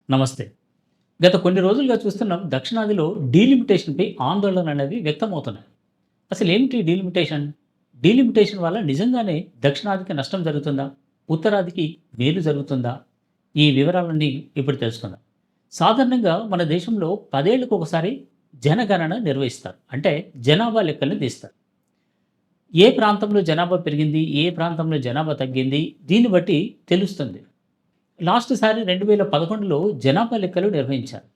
నమస్తే. గత కొన్ని రోజులుగా చూస్తున్నాం దక్షిణాదిలో డీలిమిటేషన్‌పై ఆందోళనలనేవి వ్యక్తమవుతున్నాయి. అసలేమిటి డీలిమిటేషన్? డీలిమిటేషన్ వల్ల నిజంగానే దక్షిణాదికి నష్టం జరుగుతుందా? ఉత్తరాదికి మేలు జరుగుతుందా? ఈ వివరాలన్నీ ఇప్పుడు తెలుసుకుందాం. సాధారణంగా మన దేశంలో 10 ఏళ్లకొకసారి జనగణన నిర్వహిస్తారు. అంటే జనాభా లెక్కలను తీస్తారు. ఏ ప్రాంతంలో జనాభా పెరిగింది? ఏ ప్రాంతంలో జనాభా తగ్గింది? దీన్ని బట్టి తెలుస్తుంది. లాస్ట్ సారి 2011లో జనాభా లెక్కలు నిర్వహించారు.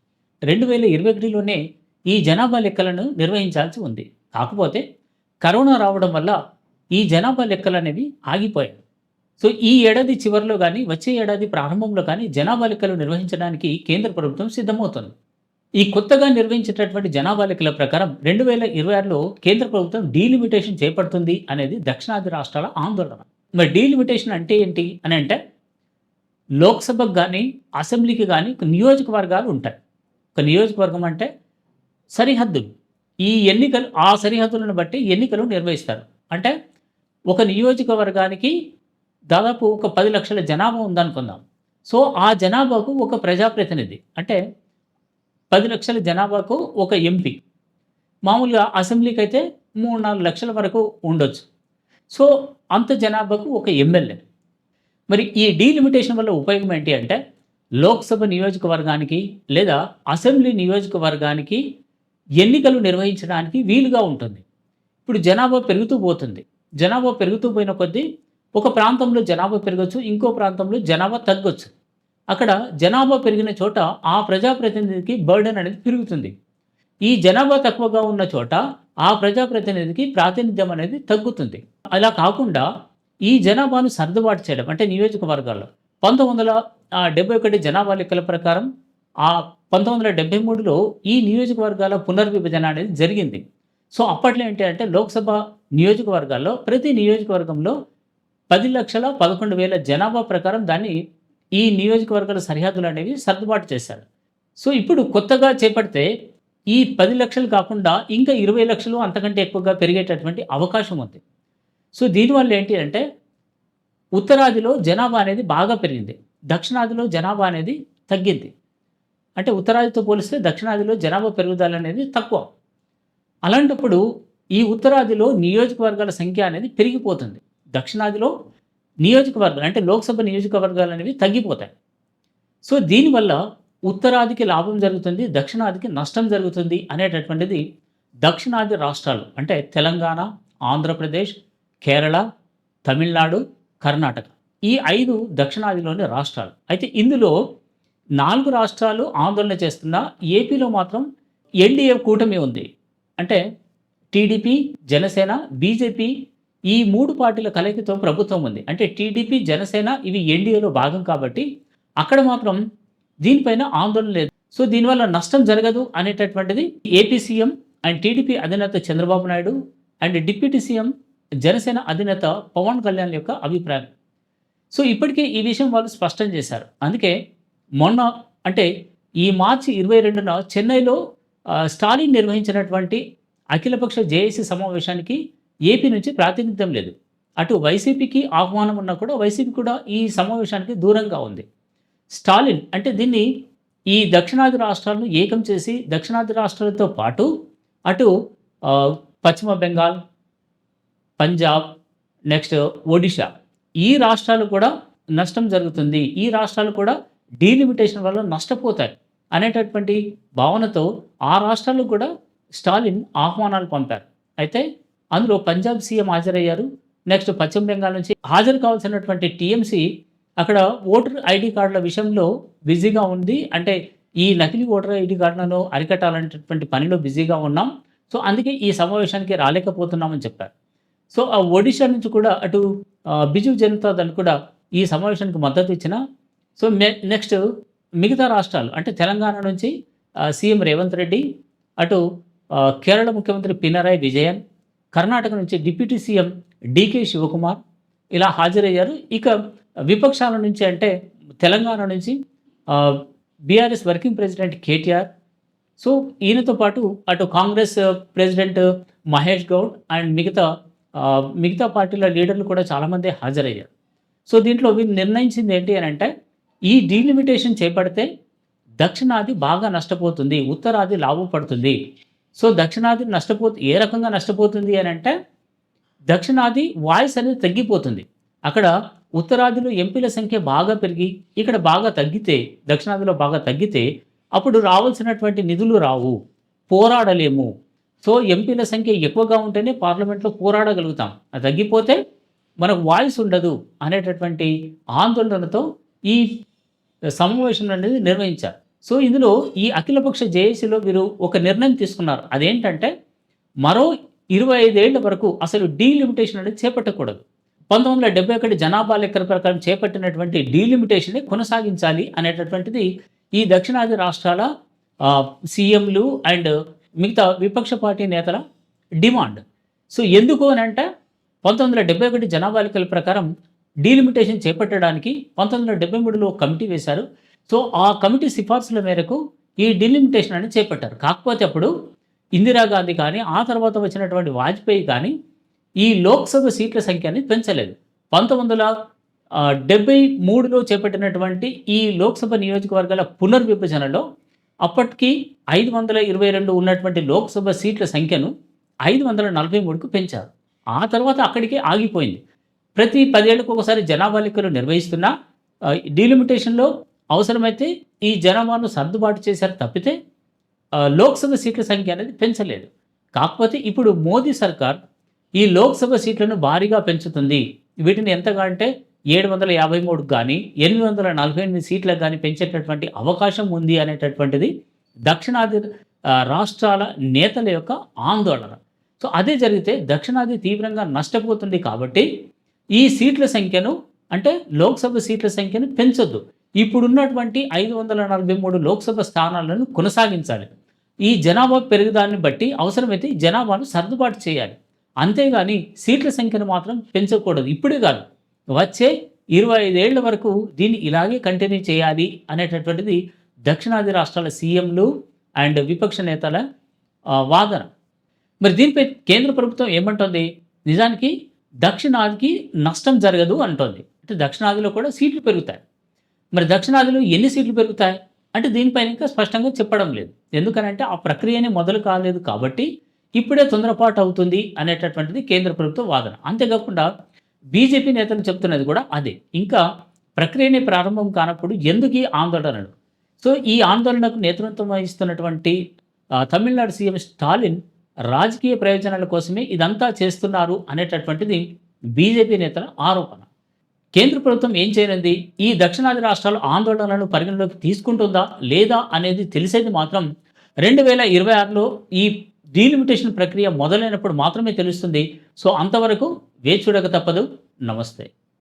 2021లోనే ఈ జనాభా లెక్కలను నిర్వహించాల్సి ఉంది. కాకపోతే కరోనా రావడం వల్ల ఈ జనాభా లెక్కలనేవి ఆగిపోయాయి. సో, ఈ ఏడాది చివరిలో గాని, వచ్చే ఏడాది ప్రారంభంలో కానీ జనాభా లెక్కలు నిర్వహించడానికి కేంద్ర ప్రభుత్వం సిద్ధమవుతోంది. ఈ కొత్తగా నిర్వహించేటటువంటి జనాభా లెక్కల ప్రకారం 2026లో కేంద్ర ప్రభుత్వం డీలిమిటేషన్ చేపడుతుంది అనేది దక్షిణాది రాష్ట్రాల ఆందోళన. మరి డీలిమిటేషన్ అంటే ఏంటి అనంటే లోక్‌సభకు గాని, అసెంబ్లీకి గాని నియోజకవర్గాలు ఉంటాయి. ఒక నియోజకవర్గం అంటే సరిహద్దులు. ఈ ఎన్నికలు ఆ సరిహద్దులను బట్టి ఎన్నికలు నిర్వహిస్తారు. అంటే ఒక నియోజకవర్గానికి దాదాపు ఒక 10,00,000 జనాభా ఉందనుకుందాం. సో, ఆ జనాభాకు ఒక ప్రజాప్రతినిధి అంటే 10,00,000 జనాభాకు ఒక ఎంపీ. మామూలుగా అసెంబ్లీకైతే 3, 4 లక్షల వరకు ఉండొచ్చు. సో, అంత జనాభాకు ఒక ఎమ్మెల్యే. మరి ఈ డీలిమిటేషన్ వల్ల ఉపయోగం ఏంటి అంటే, లోక్‌సభ నియోజకవర్గానికి లేదా అసెంబ్లీ నియోజకవర్గానికి ఎన్నికలు నిర్వహించడానికి వీలుగా ఉంటుంది. ఇప్పుడు జనాభా పెరుగుతూ పోతుంది. జనాభా పెరుగుతూ పోయిన కొద్దీ ఒక ప్రాంతంలో జనాభా పెరగొచ్చు, ఇంకో ప్రాంతంలో జనాభా తగ్గొచ్చు. అక్కడ జనాభా పెరిగిన చోట ఆ ప్రజాప్రతినిధికి బర్డెన్ అనేది పెరుగుతుంది. ఈ జనాభా తక్కువగా ఉన్న చోట ఆ ప్రజాప్రతినిధికి ప్రాతినిధ్యం అనేది తగ్గుతుంది. అలా కాకుండా ఈ జనాభాను సర్దుబాటు చేయడం అంటే నియోజకవర్గాల్లో 1971 జనాభా లెక్కల ప్రకారం 1973లో ఈ నియోజకవర్గాల పునర్విభజన అనేది జరిగింది. సో, అప్పట్లో ఏంటి అంటే లోక్‌సభ నియోజకవర్గాల్లో ప్రతి నియోజకవర్గంలో 10,11,000 జనాభా ప్రకారం దాన్ని ఈ నియోజకవర్గాల సరిహద్దులనేవి సర్దుబాటు చేశారు. సో, ఇప్పుడు కొత్తగా చేపడితే ఈ 10,00,000 కాకుండా ఇంకా 20,00,000 అంతకంటే ఎక్కువగా పెరిగేటటువంటి అవకాశం ఉంది. సో, దీనివల్ల ఏంటి అంటే ఉత్తరాదిలో జనాభా అనేది బాగా పెరిగింది. దక్షిణాదిలో జనాభా అనేది తగ్గింది. అంటే ఉత్తరాదితో పోలిస్తే దక్షిణాదిలో జనాభా పెరుగుదల అనేది తక్కువ. అలాంటప్పుడు ఈ ఉత్తరాదిలో నియోజకవర్గాల సంఖ్య అనేది పెరిగిపోతుంది. దక్షిణాదిలో నియోజకవర్గాలు అంటే లోక్‌సభ నియోజకవర్గాలు అనేవి తగ్గిపోతాయి. సో, దీనివల్ల ఉత్తరాదికి లాభం జరుగుతుంది, దక్షిణాదికి నష్టం జరుగుతుంది అనేటటువంటిది దక్షిణాది రాష్ట్రాలు అంటే తెలంగాణ, ఆంధ్రప్రదేశ్, కేరళ, తమిళనాడు, కర్ణాటక. ఈ 5 దక్షిణాదిలోని రాష్ట్రాలు. అయితే ఇందులో 4 రాష్ట్రాలు ఆందోళన చేస్తున్నా ఏపీలో మాత్రం ఎన్‌డీఏ కూటమి ఉంది. అంటే టీడీపీ, జనసేన, బీజేపీ ఈ 3 పార్టీల కలయికతో ప్రభుత్వం ఉంది. అంటే టీడీపీ, జనసేన ఇవి ఎన్‌డీఏలో భాగం కాబట్టి అక్కడ మాత్రం దీనిపైన ఆందోళన లేదు. సో, దీనివల్ల నష్టం జరగదు అనేటటువంటిది ఏపీ సీఎం అండ్ టీడీపీ అధినేత Chandrababu Naidu and deputy CM Janasena అధినేత పవన్ కళ్యాణ్ యొక్క అభిప్రాయం. సో, ఇప్పటికే ఈ విషయం వాళ్ళు స్పష్టం చేశారు. అందుకే మొన్న అంటే ఈ మార్చి 22న చెన్నైలో స్టాలిన్ నిర్వహించినటువంటి అఖిలపక్ష జేఏసీ సమావేశానికి ఏపీ నుంచి ప్రాతినిధ్యం లేదు. అటు వైసీపీకి ఆహ్వానం ఉన్నా కూడా వైసీపీ కూడా ఈ సమావేశానికి దూరంగా ఉంది. స్టాలిన్ అంటే దీన్ని ఈ దక్షిణాది రాష్ట్రాలను ఏకం చేసి దక్షిణాది రాష్ట్రాలతో పాటు అటు పశ్చిమ బెంగాల్, పంజాబ్, నెక్స్ట్ ఒడిషా ఈ రాష్ట్రాలు కూడా నష్టం జరుగుతుంది. ఈ రాష్ట్రాలు కూడా డీలిమిటేషన్ వల్ల నష్టపోతాయి అనేటటువంటి భావనతో ఆ రాష్ట్రాలకు కూడా స్టాలిన్ ఆహ్వానాలు పంపారు. అయితే అందులో పంజాబ్ సీఎం హాజరయ్యారు. నెక్స్ట్ పశ్చిమ బెంగాల్ నుంచి హాజరు కావాల్సినటువంటి టీఎంసీ అక్కడ ఓటర్ ఐడీ కార్డుల విషయంలో బిజీగా ఉంది. అంటే ఈ నకిలీ ఓటర్ ఐడీ కార్డులను అరికట్టాలనేటటువంటి పనిలో బిజీగా ఉన్నాం. సో, అందుకే ఈ సమావేశానికి రాలేకపోతున్నామని చెప్పారు. సో, ఆ ఒడిషా నుంచి కూడా అటు బిజు జనతా దళ్ కూడా ఈ సమావేశానికి మద్దతు ఇచ్చిన సో, నెక్స్ట్ మిగతా రాష్ట్రాలు అంటే తెలంగాణ నుంచి సీఎం రేవంత్ రెడ్డి, అటు కేరళ ముఖ్యమంత్రి పినరాయి విజయన్, కర్ణాటక నుంచి డిప్యూటీ సీఎం డీకే శివకుమార్ ఇలా హాజరయ్యారు. ఇక విపక్షాల నుంచి అంటే తెలంగాణ నుంచి BRS working president KTR, so, ఈయనతో పాటు అటు కాంగ్రెస్ ప్రెసిడెంట్ మహేష్ గౌడ్ అండ్ మిగతా పార్టీల లీడర్లు కూడా చాలామంది హాజరయ్యారు. సో, దీంట్లో వీళ్ళు నిర్ణయించింది ఏంటి అనంటే ఈ డీలిమిటేషన్ చేపడితే దక్షిణాది బాగా నష్టపోతుంది, ఉత్తరాది లాభపడుతుంది. సో, దక్షిణాది ఏ రకంగా నష్టపోతుంది అనంటే, దక్షిణాది వాయిస్ అనేది తగ్గిపోతుంది. అక్కడ ఉత్తరాదిలో ఎంపీల సంఖ్య బాగా పెరిగి, ఇక్కడ బాగా తగ్గితే, దక్షిణాదిలో బాగా తగ్గితే, అప్పుడు రావాల్సినటువంటి నిధులు రావు. పోరాడలేము. సో, ఎంపీల సంఖ్య ఎక్కువగా ఉంటేనే పార్లమెంట్‌లో పోరాడగలుగుతాం. అది తగ్గిపోతే మనకు వాయిస్ ఉండదు అనేటటువంటి ఆందోళనతో ఈ సమావేశం అనేది నిర్వహించారు. సో, ఇందులో ఈ అఖిలపక్ష జేఏసీలో వీరు ఒక నిర్ణయం తీసుకున్నారు. అదేంటంటే, మరో 25 ఏళ్ల వరకు అసలు డీలిమిటేషన్ అనేది చేపట్టకూడదు. 1971 జనాభా లెక్కల ప్రకారం చేపట్టినటువంటి డీలిమిటేషన్‌ని కొనసాగించాలి అనేటటువంటిది ఈ దక్షిణాది రాష్ట్రాల సీఎంలు అండ్ మిగతా విపక్ష పార్టీ నేతల డిమాండ్. సో, ఎందుకు అనంటే 1971 జనాభా లెక్కల ప్రకారం డీలిమిటేషన్ చేపట్టడానికి 1973లో కమిటీ వేశారు. సో, ఆ కమిటీ సిఫార్సుల మేరకు ఈ డీలిమిటేషన్ అనేది చేపట్టారు. కాకపోతే అప్పుడు ఇందిరాగాంధీ కానీ, ఆ తర్వాత వచ్చినటువంటి వాజ్పేయి కానీ, ఈ లోక్సభ సీట్ల సంఖ్యని పెంచలేదు. 1973లో చేపట్టినటువంటి ఈ లోక్సభ నియోజకవర్గాల పునర్విభజనలో అప్పటికి 522 ఉన్నటువంటి లోక్సభ సీట్ల సంఖ్యను 543కు పెంచారు. ఆ తర్వాత అక్కడికే ఆగిపోయింది. ప్రతి 10 ఏళ్లకు ఒకసారి జనాభా లెక్కలు నిర్వహిస్తున్నా డీలిమిటేషన్‌లో అవసరమైతే ఈ జనాభాను సర్దుబాటు చేశారు తప్పితే లోక్సభ సీట్ల సంఖ్య అనేది పెంచలేదు. కాకపోతే ఇప్పుడు మోదీ సర్కార్ ఈ లోక్సభ సీట్లను భారీగా పెంచుతుంది. వీటిని ఎంతగా అంటే 753కు గానీ, 848 సీట్లకు గానీ పెంచేటటువంటి అవకాశం ఉంది అనేటటువంటిది దక్షిణాది రాష్ట్రాల నేతల యొక్క ఆందోళన. సో, అదే జరిగితే దక్షిణాది తీవ్రంగా నష్టపోతుంది కాబట్టి ఈ సీట్ల సంఖ్యను అంటే లోక్సభ సీట్ల సంఖ్యను పెంచొద్దు. ఇప్పుడున్నటువంటి 543 లోక్సభ స్థానాలను కొనసాగించాలి. ఈ జనాభా పెరుగుదలని బట్టి అవసరమైతే జనాభాను సర్దుబాటు చేయాలి. అంతేగాని సీట్ల సంఖ్యను మాత్రం పెంచకూడదు. ఇప్పుడే కాదు, వచ్చే 25 ఏళ్ల వరకు దీన్ని ఇలాగే కంటిన్యూ చేయాలి అనేటటువంటిది దక్షిణాది రాష్ట్రాల సీఎంలు అండ్ విపక్ష నేతల వాదన. మరి దీనిపై కేంద్ర ప్రభుత్వం ఏమంటోంది? నిజానికి దక్షిణాదికి నష్టం జరగదు అంటోంది. అంటే దక్షిణాదిలో కూడా సీట్లు పెరుగుతాయి. మరి దక్షిణాదిలో ఎన్ని సీట్లు పెరుగుతాయి అంటే దీనిపైన ఇంకా స్పష్టంగా చెప్పడం లేదు. ఎందుకనంటే ఆ ప్రక్రియనే మొదలు కాలేదు కాబట్టి ఇప్పుడే తొందరపాటు అవుతుంది అనేటటువంటిది కేంద్ర ప్రభుత్వ వాదన. అంతేకాకుండా బీజేపీ నేతలు చెప్తున్నది కూడా అదే. ఇంకా ప్రక్రియనే ప్రారంభం కానప్పుడు ఎందుకు ఈ ఆందోళనలు? సో, ఈ ఆందోళనకు నేతృత్వం వహిస్తున్నటువంటి తమిళనాడు సీఎం స్టాలిన్ రాజకీయ ప్రయోజనాల కోసమే ఇదంతా చేస్తున్నారు అనేటటువంటిది బీజేపీ నేతల ఆరోపణ. కేంద్ర ప్రభుత్వం ఏం చేయనుంది? ఈ దక్షిణాది రాష్ట్రాల ఆందోళనలను పరిగణలోకి తీసుకుంటుందా లేదా అనేది తెలిసేది మాత్రం 2026లో ఈ డీలిమిటేషన్ ప్రక్రియ మొదలైనప్పుడు మాత్రమే తెలుస్తుంది. సో, అంతవరకు వేచి చూడక తప్పదు. నమస్తే.